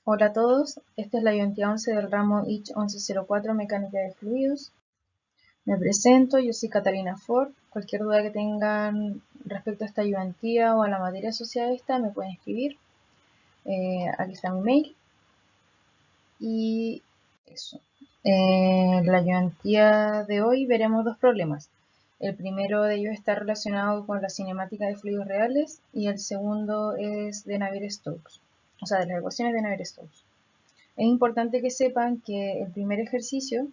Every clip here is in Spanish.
Hola a todos, esta es la ayudantía 11 del ramo ICH 1104 Mecánica de Fluidos. Me presento, yo soy Catalina Ford. Cualquier duda que tengan respecto a esta ayudantía o a la materia asociada a esta me pueden escribir. Aquí está mi mail. Y eso. En la ayudantía de hoy veremos dos problemas. El primero de ellos está relacionado con la cinemática de fluidos reales y el segundo es de Navier-Stokes, o sea, de las ecuaciones de Navier-Stokes. Es importante que sepan que el primer ejercicio,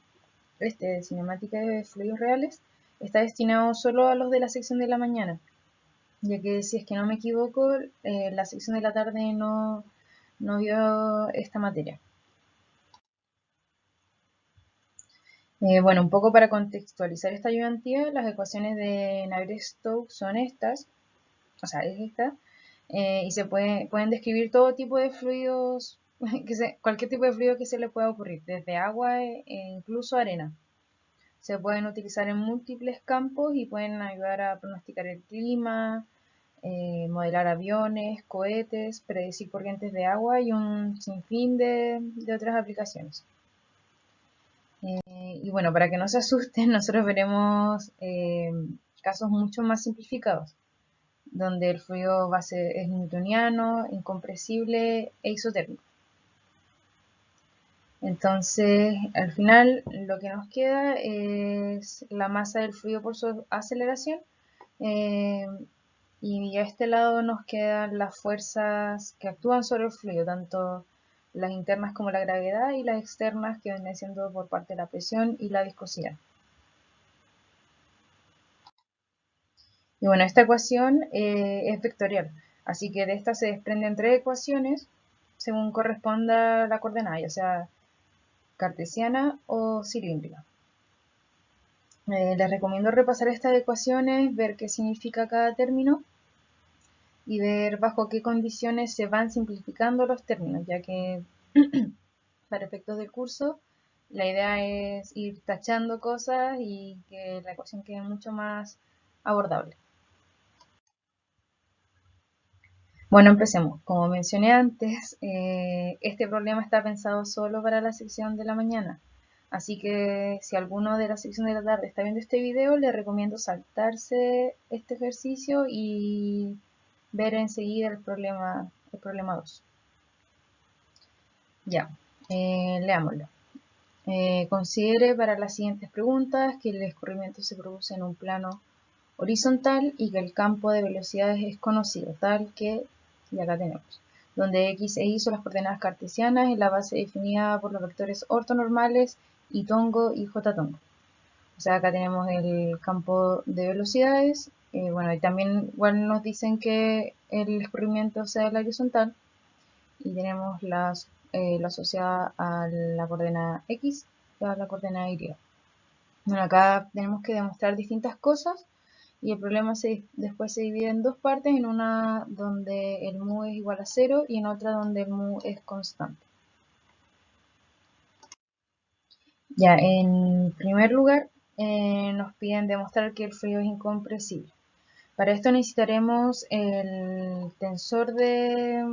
este de cinemática de fluidos reales, está destinado solo a los de la sección de la mañana, ya que si es que no me equivoco, la sección de la tarde no vio esta materia. Bueno, un poco para contextualizar esta ayudantía, las ecuaciones de Navier-Stokes son estas, o sea, es esta, y pueden describir todo tipo de fluidos, cualquier tipo de fluido que se le pueda ocurrir, desde agua e incluso arena. Se pueden utilizar en múltiples campos y pueden ayudar a pronosticar el clima, modelar aviones, cohetes, predecir corrientes de agua y un sinfín de otras aplicaciones. Y bueno, para que no se asusten, nosotros veremos casos mucho más simplificados, donde el fluido base es newtoniano, incompresible e isotérmico. Entonces, al final, lo que nos queda es la masa del fluido por su aceleración, eh, y a este lado nos quedan las fuerzas que actúan sobre el fluido, tanto las internas como la gravedad y las externas que vienen siendo por parte de la presión y la viscosidad. Y bueno, esta ecuación es vectorial, así que de esta se desprenden tres ecuaciones según corresponda la coordenada, ya sea cartesiana o cilíndrica. Les recomiendo repasar estas ecuaciones, ver qué significa cada término y ver bajo qué condiciones se van simplificando los términos, ya que para efectos del curso la idea es ir tachando cosas y que la ecuación quede mucho más abordable. Bueno, empecemos. Como mencioné antes, este problema está pensado solo para la sección de la mañana. Así que si alguno de la sección de la tarde está viendo este video, le recomiendo saltarse este ejercicio y ver enseguida el problema 2. Ya, leámoslo. Considere para las siguientes preguntas que el escurrimiento se produce en un plano horizontal y que el campo de velocidades es conocido, tal que, y acá tenemos, donde x e y son las coordenadas cartesianas en la base definida por los vectores ortonormales y tongo y j tongo. O sea, acá tenemos el campo de velocidades, bueno, y también igual nos dicen que el escurrimiento sea el horizontal, y tenemos la asociada a la coordenada x y a la coordenada y. Bueno, acá tenemos que demostrar distintas cosas y el problema después se divide en dos partes, en una donde el mu es igual a 0 y en otra donde el mu es constante. Ya, en primer lugar, nos piden demostrar que el fluido es incompresible. Para esto necesitaremos el tensor de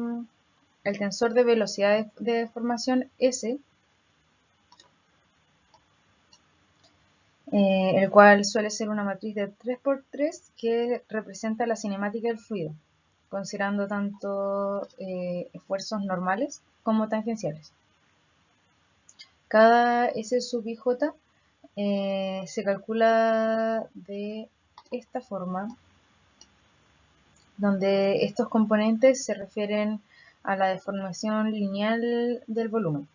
velocidad de deformación S, el cual suele ser una matriz de 3×3 que representa la cinemática del fluido, considerando tanto esfuerzos normales como tangenciales. Cada S sub IJ se calcula de esta forma, donde estos componentes se refieren a la deformación lineal del volumen.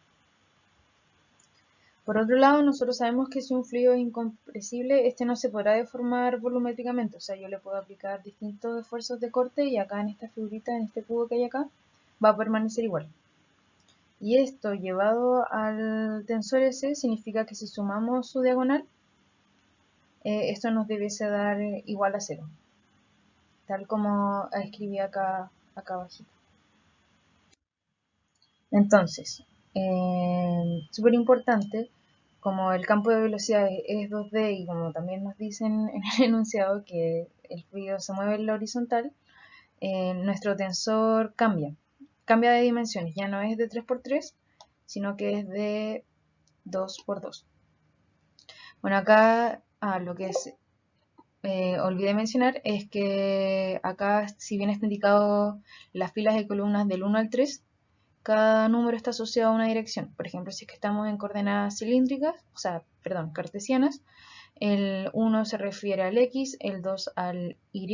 Por otro lado, nosotros sabemos que si un fluido es incompresible, este no se podrá deformar volumétricamente. O sea, yo le puedo aplicar distintos esfuerzos de corte y acá en esta figurita, en este cubo que hay acá, va a permanecer igual. Y esto llevado al tensor S significa que si sumamos su diagonal, esto nos debiese dar igual a 0. Tal como escribí acá abajito. Entonces, súper importante, como el campo de velocidad es 2D y como también nos dicen en el enunciado que el fluido se mueve en la horizontal, nuestro tensor cambia. cambia de dimensiones, ya no es de 3×3, sino que es de 2×2. Bueno, acá lo que olvidé mencionar es que acá, si bien está indicado las filas de columnas del 1 al 3, cada número está asociado a una dirección. Por ejemplo, si es que estamos en coordenadas cilíndricas, cartesianas, el 1 se refiere al X, el 2 al Y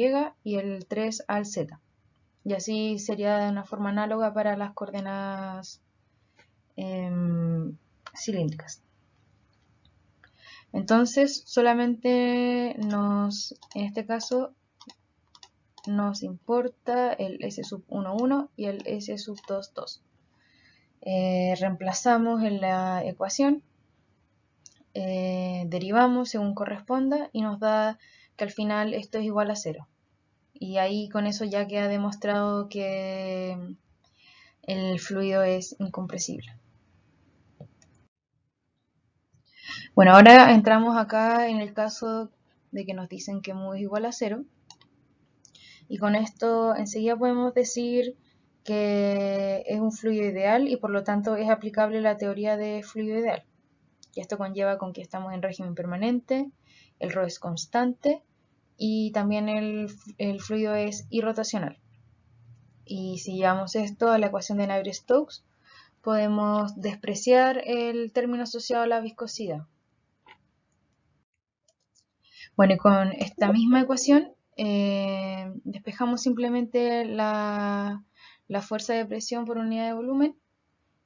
y el 3 al Z. Y así sería de una forma análoga para las coordenadas cilíndricas. Entonces, solamente en este caso, nos importa el S sub 1, 1 y el S sub 2, 2. Reemplazamos en la ecuación, derivamos según corresponda y nos da que al final esto es igual a 0. Y ahí con eso ya queda demostrado que el fluido es incompresible. Bueno, ahora entramos acá en el caso de que nos dicen que mu es igual a 0. Y con esto enseguida podemos decir que es un fluido ideal y por lo tanto es aplicable la teoría de fluido ideal. Y esto conlleva con que estamos en régimen permanente, el ρ es constante y también el fluido es irrotacional. Y si llevamos esto a la ecuación de Navier-Stokes, podemos despreciar el término asociado a la viscosidad. Bueno, y con esta misma ecuación despejamos simplemente la fuerza de presión por unidad de volumen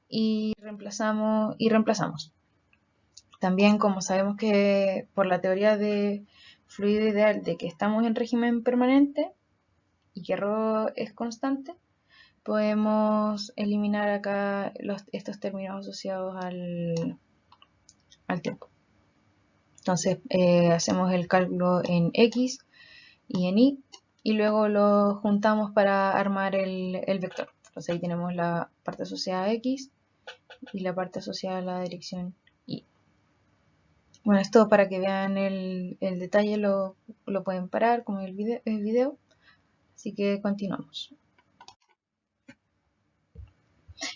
y reemplazamos. También, como sabemos que por la teoría de fluido ideal de que estamos en régimen permanente y que ρ es constante, podemos eliminar acá estos términos asociados al tiempo. Entonces hacemos el cálculo en X y en Y y luego lo juntamos para armar el vector. Entonces ahí tenemos la parte asociada a X y la parte asociada a la dirección Y. Bueno, esto para que vean el detalle lo pueden parar como el video. Así que continuamos.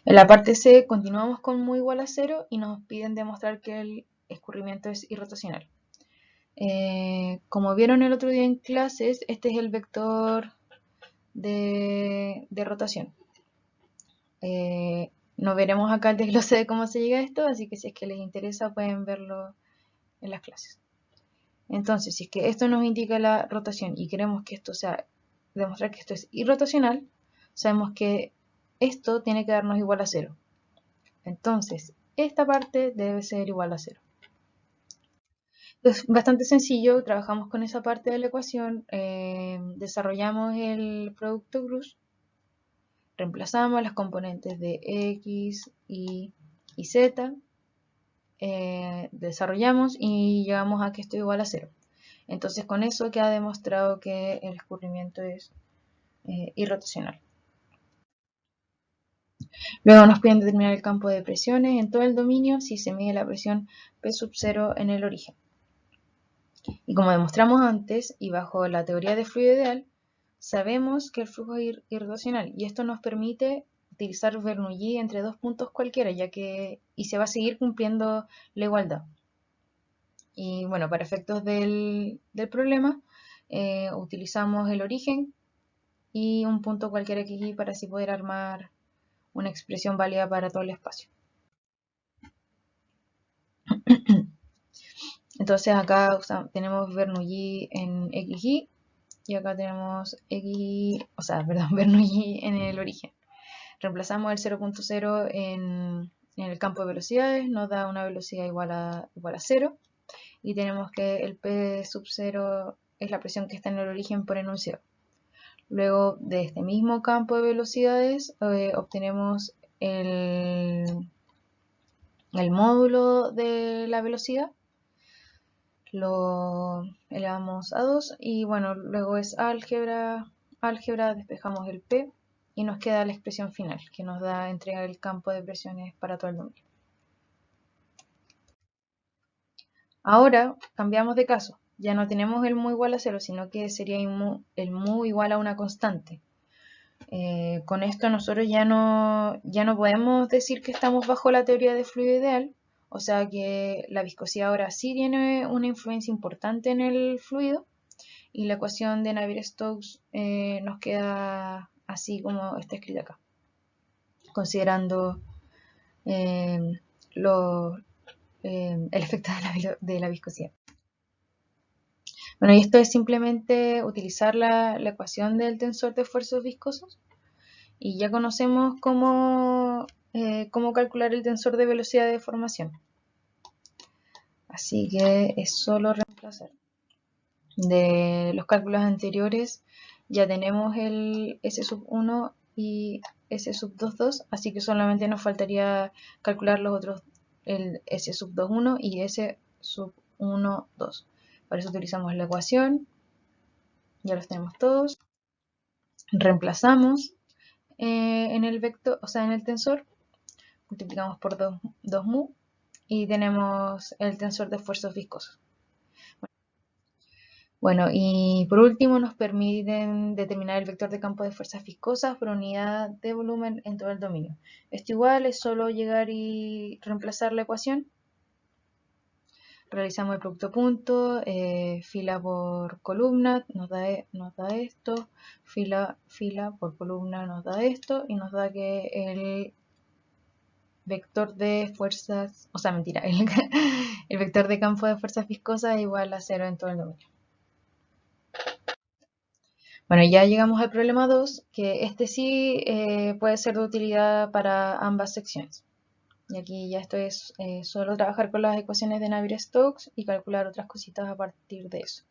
En la parte C continuamos con mu igual a 0 y nos piden demostrar que el escurrimiento es irrotacional. Como vieron el otro día en clases, este es el vector de rotación. No veremos acá el desglose de cómo se llega a esto, así que si es que les interesa pueden verlo en las clases. Entonces, si es que esto nos indica la rotación y queremos que esto sea, demostrar que esto es irrotacional, sabemos que esto tiene que darnos igual a 0. Entonces, esta parte debe ser igual a 0. Es bastante sencillo, trabajamos con esa parte de la ecuación, desarrollamos el producto Gus, reemplazamos las componentes de X, Y y Z, desarrollamos y llegamos a que esto es igual a 0. Entonces con eso queda demostrado que el escurrimiento es irrotacional. Luego nos piden determinar el campo de presiones en todo el dominio si se mide la presión P sub 0 en el origen. Y como demostramos antes, y bajo la teoría de fluido ideal, sabemos que el flujo es irrotacional y esto nos permite utilizar Bernoulli entre dos puntos cualquiera, y se va a seguir cumpliendo la igualdad. Y bueno, para efectos del problema, utilizamos el origen y un punto cualquiera XY para así poder armar una expresión válida para todo el espacio. Entonces acá tenemos Bernoulli en XY y acá tenemos Bernoulli en el origen. Reemplazamos el 0.0 en el campo de velocidades, nos da una velocidad igual a 0 y tenemos que el P sub 0 es la presión que está en el origen por enunciado. Luego de este mismo campo de velocidades obtenemos el módulo de la velocidad, lo elevamos a 2 y bueno, luego es álgebra, despejamos el P y nos queda la expresión final que nos da entregar el campo de presiones para todo el dominio. Ahora cambiamos de caso, ya no tenemos el mu igual a 0, sino que sería el mu igual a una constante. Con esto nosotros ya no podemos decir que estamos bajo la teoría de fluido ideal, o sea que la viscosidad ahora sí tiene una influencia importante en el fluido, y la ecuación de Navier-Stokes nos queda así como está escrita acá, considerando lo, el efecto de la viscosidad. Bueno, y esto es simplemente utilizar la ecuación del tensor de esfuerzos viscosos, y ya conocemos cómo calcular el tensor de velocidad de deformación. Así que es solo reemplazar. De los cálculos anteriores ya tenemos el S1 y S2, así que solamente nos faltaría calcular los otros, el S21 y S12. Para eso utilizamos la ecuación, ya los tenemos todos. Reemplazamos en el vector, o sea en el tensor, multiplicamos por 2 mu y tenemos el tensor de esfuerzos viscosos. Bueno, y por último nos permiten determinar el vector de campo de fuerzas viscosas por unidad de volumen en todo el dominio. Esto igual es solo llegar y reemplazar la ecuación. Realizamos el producto punto, fila por columna nos da esto, fila por columna nos da esto, y nos da que el vector de fuerzas, o sea, mentira, el vector de campo de fuerzas viscosas es igual a 0 en todo el dominio. Bueno, ya llegamos al problema 2, que este sí puede ser de utilidad para ambas secciones. Y aquí ya esto es solo trabajar con las ecuaciones de Navier-Stokes y calcular otras cositas a partir de eso.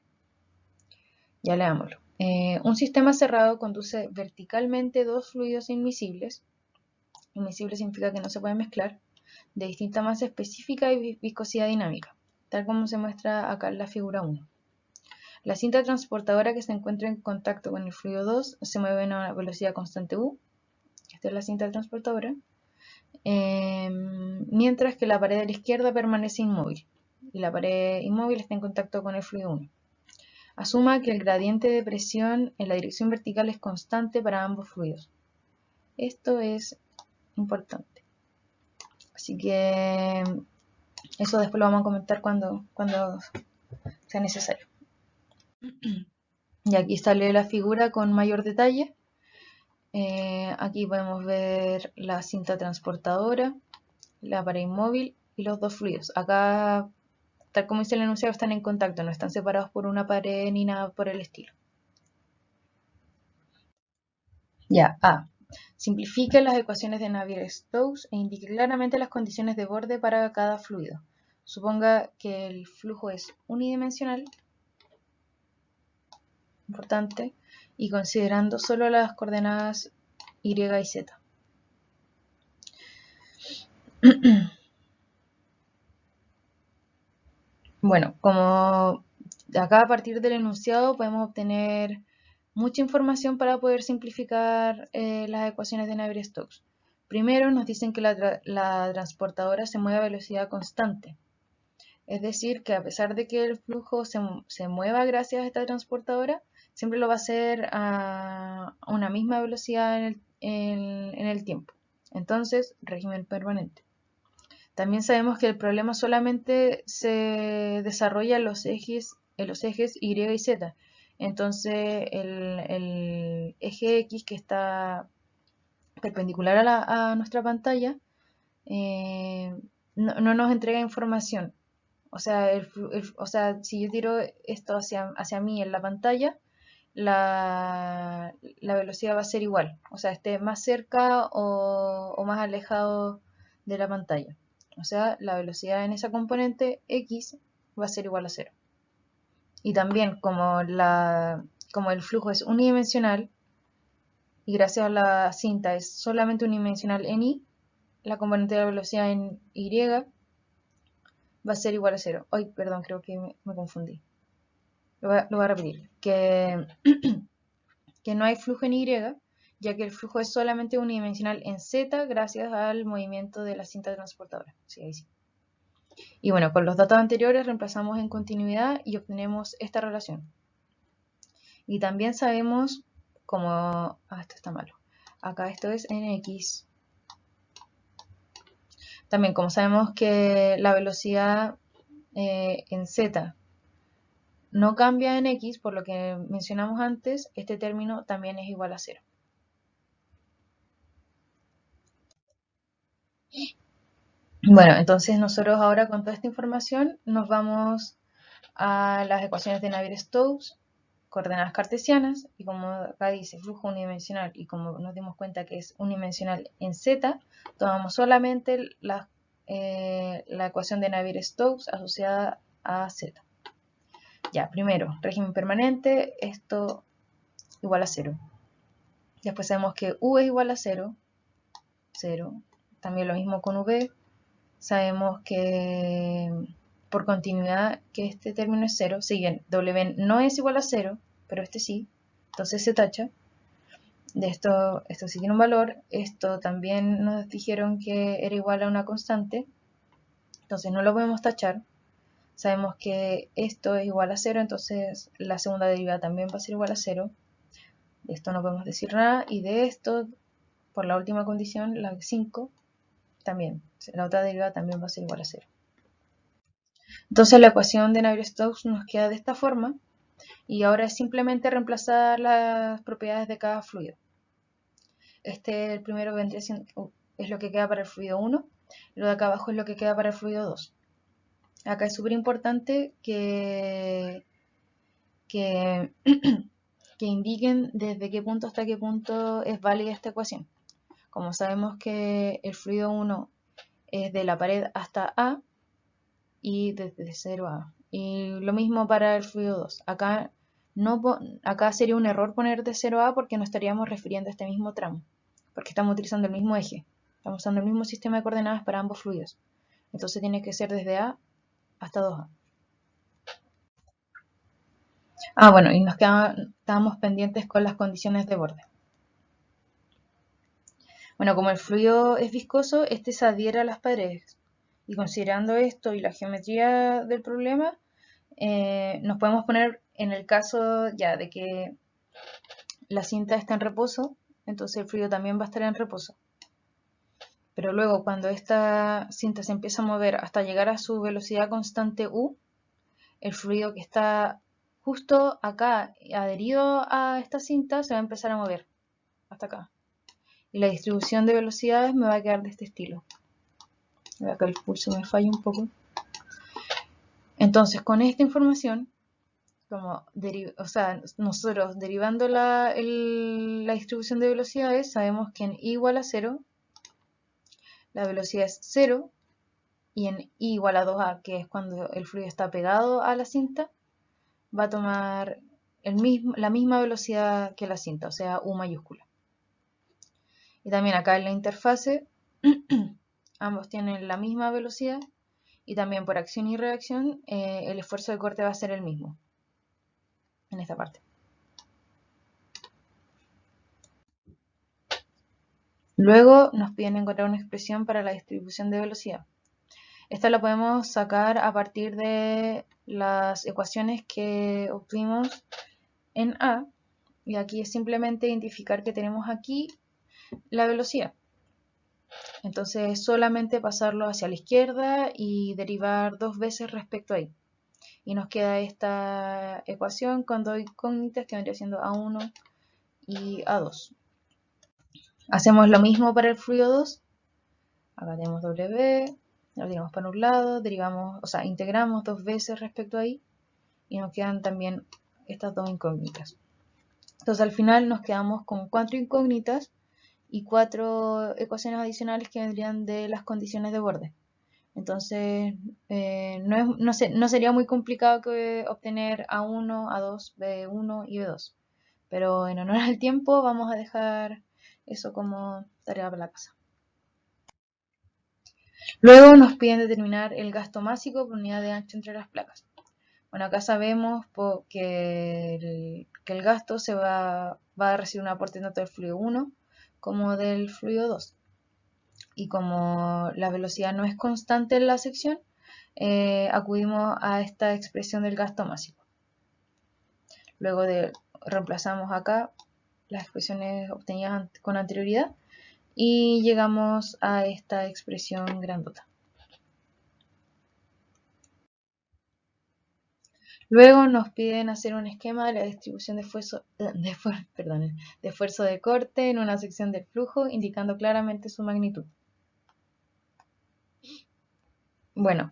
Ya leámoslo. Un sistema cerrado conduce verticalmente dos fluidos inmiscibles. Inmiscible significa que no se pueden mezclar, de distinta masa específica y viscosidad dinámica, tal como se muestra acá en la figura 1. La cinta transportadora que se encuentra en contacto con el fluido 2 se mueve a una velocidad constante u. Esta es la cinta transportadora. Mientras que la pared de la izquierda permanece inmóvil y la pared inmóvil está en contacto con el fluido 1. Asuma que el gradiente de presión en la dirección vertical es constante para ambos fluidos. Esto es importante. Así que eso después lo vamos a comentar cuando sea necesario. Y aquí sale la figura con mayor detalle. Aquí podemos ver la cinta transportadora, la pared inmóvil y los dos fluidos. Acá, tal como dice el enunciado, están en contacto, no están separados por una pared ni nada por el estilo. Ya, A. Simplifique las ecuaciones de Navier-Stokes e indique claramente las condiciones de borde para cada fluido. Suponga que el flujo es unidimensional, importante, y considerando solo las coordenadas Y y Z. Bueno, como acá a partir del enunciado podemos obtener mucha información para poder simplificar las ecuaciones de Navier-Stokes. Primero nos dicen que la transportadora se mueve a velocidad constante. Es decir, que a pesar de que el flujo se mueva gracias a esta transportadora, siempre lo va a hacer a una misma velocidad en el tiempo. Entonces, régimen permanente. También sabemos que el problema solamente se desarrolla en los ejes Y y Z. Entonces, el eje X, que está perpendicular a nuestra pantalla, no nos entrega información. O sea, si yo tiro esto hacia mí en la pantalla, la velocidad va a ser igual. O sea, esté más cerca o más alejado de la pantalla. O sea, la velocidad en esa componente X va a ser igual a 0. Y también como el flujo es unidimensional y gracias a la cinta es solamente unidimensional en Y, la componente de la velocidad en Y va a ser igual a 0. Ay, perdón, creo que me confundí. Lo voy a repetir. Que no hay flujo en Y, ya que el flujo es solamente unidimensional en Z gracias al movimiento de la cinta transportadora. Sí, ahí sí. Y bueno, con los datos anteriores reemplazamos en continuidad y obtenemos esta relación. Y también sabemos esto está malo. Acá esto es en X. También como sabemos que la velocidad en Z no cambia en X, por lo que mencionamos antes, este término también es igual a 0. Bueno, entonces nosotros ahora con toda esta información nos vamos a las ecuaciones de Navier-Stokes, coordenadas cartesianas, y como acá dice flujo unidimensional, y como nos dimos cuenta que es unidimensional en Z, tomamos solamente la ecuación de Navier-Stokes asociada a Z. Ya, primero, régimen permanente, esto igual a 0. Después sabemos que U es igual a 0, 0. También lo mismo con V. Sabemos que por continuidad que este término es 0. Si bien W no es igual a 0, pero este sí, entonces se tacha. De esto sí tiene un valor. Esto también nos dijeron que era igual a una constante, entonces no lo podemos tachar. Sabemos que esto es igual a 0, entonces la segunda derivada también va a ser igual a 0. De esto no podemos decir nada. Y de esto, por la última condición, la 5, también. La otra derivada también va a ser igual a 0. Entonces la ecuación de Navier-Stokes nos queda de esta forma. Y ahora es simplemente reemplazar las propiedades de cada fluido. El primero vendría siendo, es lo que queda para el fluido 1. Y lo de acá abajo es lo que queda para el fluido 2. Acá es súper importante que indiquen desde qué punto hasta qué punto es válida esta ecuación. Como sabemos que el fluido 1 es de la pared hasta A y desde 0 a A. Y lo mismo para el fluido 2. Acá sería un error poner de 0 a A porque no estaríamos refiriendo a este mismo tramo, porque estamos utilizando el mismo eje. Estamos usando el mismo sistema de coordenadas para ambos fluidos. Entonces tiene que ser desde A hasta 2A. Bueno, y estábamos pendientes con las condiciones de borde. Bueno, como el fluido es viscoso, este se adhiere a las paredes. Y considerando esto y la geometría del problema, nos podemos poner en el caso ya de que la cinta está en reposo, entonces el fluido también va a estar en reposo. Pero luego cuando esta cinta se empieza a mover hasta llegar a su velocidad constante U, el fluido que está justo acá adherido a esta cinta se va a empezar a mover hasta acá. Y la distribución de velocidades me va a quedar de este estilo. Acá el pulso me falla un poco. Entonces con esta información, nosotros derivando la distribución de velocidades, sabemos que en I igual a 0, la velocidad es 0, y en I igual a 2A, que es cuando el fluido está pegado a la cinta, va a tomar la misma velocidad que la cinta, o sea, U mayúscula. Y también acá en la interfase, ambos tienen la misma velocidad, y también por acción y reacción, el esfuerzo de corte va a ser el mismo en esta parte. Luego nos piden encontrar una expresión para la distribución de velocidad. Esta la podemos sacar a partir de las ecuaciones que obtuvimos en A, y aquí es simplemente identificar que tenemos aquí la velocidad. Entonces solamente pasarlo hacia la izquierda y derivar 2 veces respecto a ahí. Y nos queda esta ecuación con 2 incógnitas que vendría siendo A1 y A2. Hacemos lo mismo para el fluido 2. Acá tenemos W, lo tiramos para un lado, integramos 2 veces respecto a ahí y nos quedan también estas 2 incógnitas. Entonces al final nos quedamos con 4 incógnitas y 4 ecuaciones adicionales que vendrían de las condiciones de borde. Entonces no sería muy complicado que obtener A1, A2, B1 y B2. Pero en honor al tiempo vamos a dejar eso como tarea para la casa. Luego nos piden determinar el gasto másico por unidad de ancho entre las placas. Bueno, acá sabemos que el gasto va a recibir un aporte tanto del fluido 1 como del fluido 2. Y como la velocidad no es constante en la sección, acudimos a esta expresión del gasto másico. Luego reemplazamos acá las expresiones obtenidas con anterioridad y llegamos a esta expresión grandota. Luego nos piden hacer un esquema de la distribución de esfuerzo de corte en una sección del flujo, indicando claramente su magnitud. Bueno,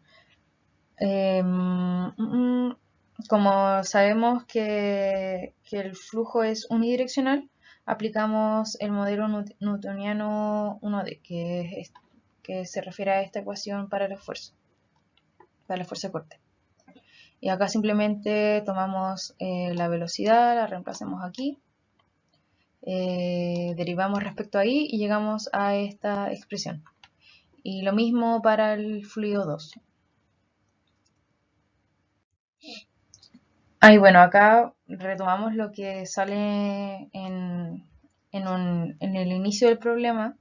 como sabemos que el flujo es unidireccional, aplicamos el modelo newtoniano 1D, que se refiere a esta ecuación para el esfuerzo de corte. Y acá simplemente tomamos la velocidad, la reemplazamos aquí, derivamos respecto ahí y llegamos a esta expresión. Y lo mismo para el fluido 2. Y bueno, acá retomamos lo que sale en el inicio del problema,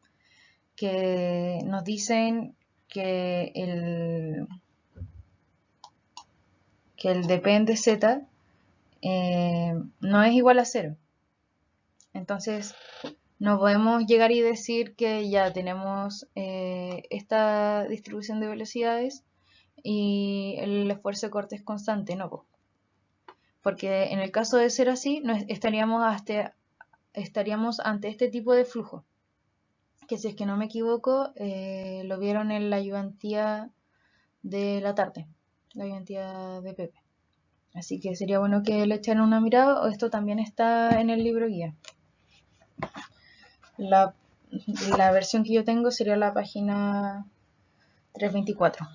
que nos dicen que el depende z no es igual a 0. Entonces no podemos llegar y decir que ya tenemos esta distribución de velocidades y el esfuerzo de corte es constante, no. Porque en el caso de ser así, estaríamos ante este tipo de flujo, que si es que no me equivoco, lo vieron en la ayudantía de la tarde, la ayudantía de Pepe. Así que sería bueno que le echaran una mirada, o esto también está en el libro guía. La versión que yo tengo sería la página 324.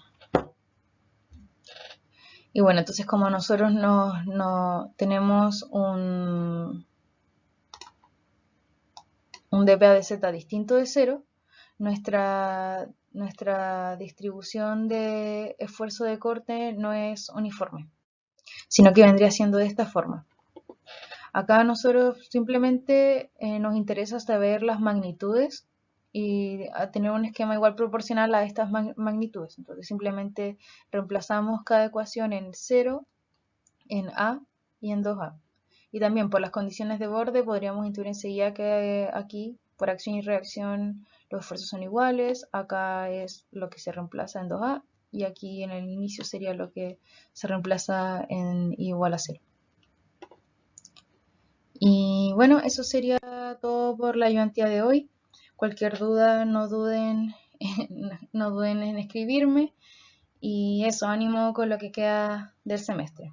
Y bueno, entonces como nosotros no tenemos un dPA de z distinto de 0, nuestra distribución de esfuerzo de corte no es uniforme, sino que vendría siendo de esta forma. Acá a nosotros simplemente nos interesa saber las magnitudes y tener un esquema igual proporcional a estas magnitudes. Entonces simplemente reemplazamos cada ecuación en 0, en A y en 2A. Y también por las condiciones de borde podríamos intuir enseguida que aquí por acción y reacción los esfuerzos son iguales. Acá es lo que se reemplaza en 2A y aquí en el inicio sería lo que se reemplaza en I igual a 0. Y bueno, eso sería todo por la ayudantía de hoy. Cualquier duda, no duden en escribirme. Y eso, ánimo con lo que queda del semestre.